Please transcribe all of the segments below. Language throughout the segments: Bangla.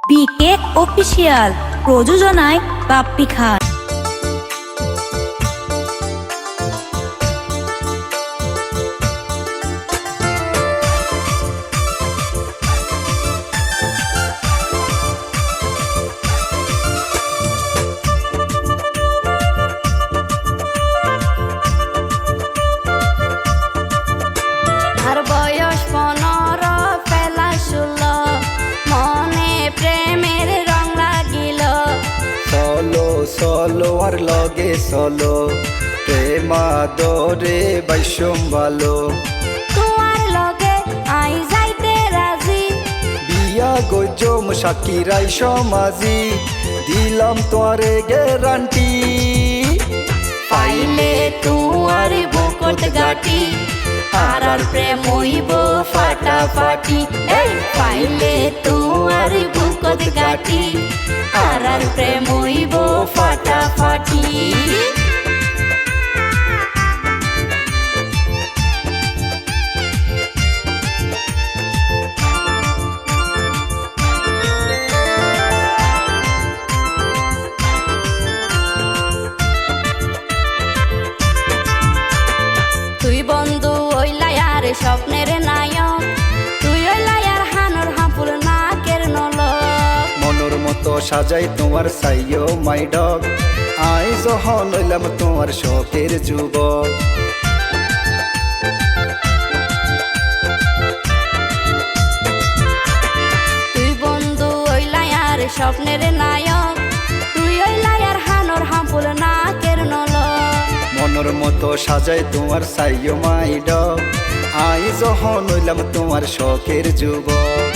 বিকে অফিসিয়াল প্রযোজনায় বাপ্পি খান। আর বয়স 15 ফেলা 16 মনে প্রেমের রং লাগিল। চলো চলো আর লগে চলো প্রেমা দরে বাইসম ভালো। তোমার লগে আই যাইতে রাজি। বিয়া গজম সাকিরাই সমাজি দিলাম তোরে গ্যারান্টি। পাইলে তোমার বুকত গাটি আর প্রেম হইব ফাটাফাটি। এই পাইলে তোমার বুকত গাটি আর প্রেম হইব ফাটাফাটি। তুই বন্ধু ওইলাই আর স্বপ্নের নায়ক। তুই ওইলাই আর হানোর হাঁপুর নাকের নলক। মনোর মতো সাজাই তোমার সাইও মাই ডগ। আই যখন হইলাম তোমার শখের যুবক। তুই বন্ধু ওইলাই আর স্বপ্নের নায়ক। তুই ওইলাই আর হানোর হাঁপুর নাকের নলক। মনোর মতো সাজাই তোমার সাইও মাই ডগ। আই যখন হইলাম তোমার শখের যুবক।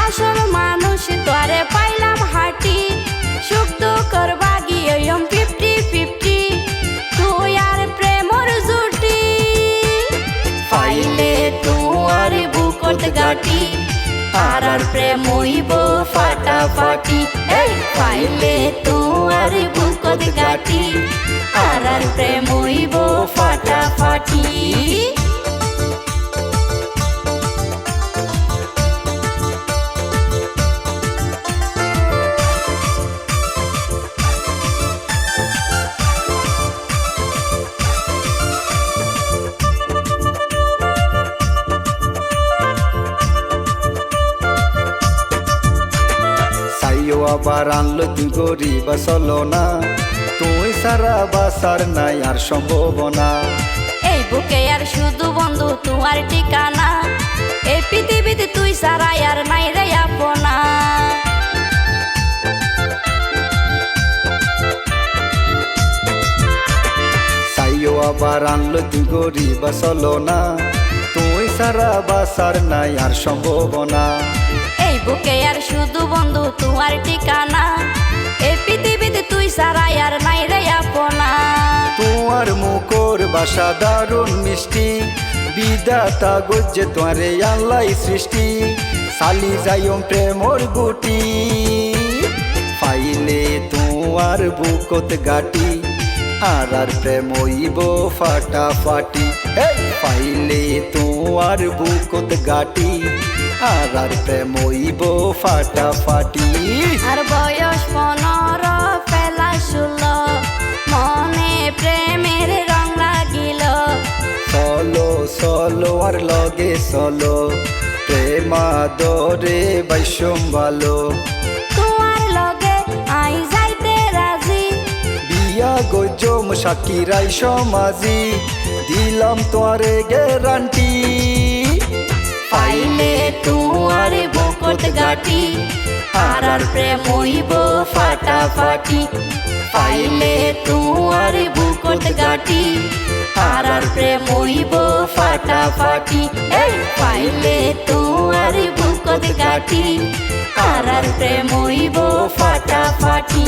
আসল মানুষ তোরে পাইলাম হাঁটি। সুখ দুঃখর বাগিয়ে 50-50। তুই আর প্রেমর জুটি পাইলে তোমার বুকত গাটি আর প্রেম হইব ফাটাফাটি। এই পাইলে তোমার বুকত গাটি আর প্রেম হইব ফাটাফাটি। সাইও আবার আনলো তুই গরিব চলো না। তুই সারা বাসার নাই আর সম্ভাবনা। এই বুকে আর শুধু বন্ধু তোমার ঠিকানা। এই পৃথিবীতে তুই সারা আর নাই রে আপনা। সাইও আবার আনলো তুই গরিব চলো না। তুই সারা বাসার নাই আর সম্ভাবনা। এই বুকে আর শুধু বন্ধু তোমার ঠিকানা। এই পৃথিবীতে তুই সারা আর নাই রে আপনা। তোমার মুখর বাসা দারুণ মিষ্টি। বিধাতা গজ্জে তোরে আল্লাহ সৃষ্টি। সালি যাইও প্রেমর গুটি পাইলে তোমার বুকত গাটি আর প্রেম হইব ফাটাফাটি। পাইলে তোমার বুকত গাটি আর প্রেম হইব ফাটাফাটি। আর বয়স 15 ফেলা 16 মনে প্রেমের রং লাগিল। চলো চলো আর লগে চলো প্রেমা দরে বাইসম ভালো। তোমার লগে আই যাইতে রাজি। বিয়া গজম সাকিরাই সমাজি দিলাম তোরে গ্যারান্টি। পাইলে তোমার বুকত গাটি আর প্রেম হইব ফাটাফাটি। পাইলে তোমার বুকত গাটি আর প্রেম হইব ফাটাফাটি। এই পাইলে তোমার বুকত গাটি আর প্রেম হইব ফাটাফাটি।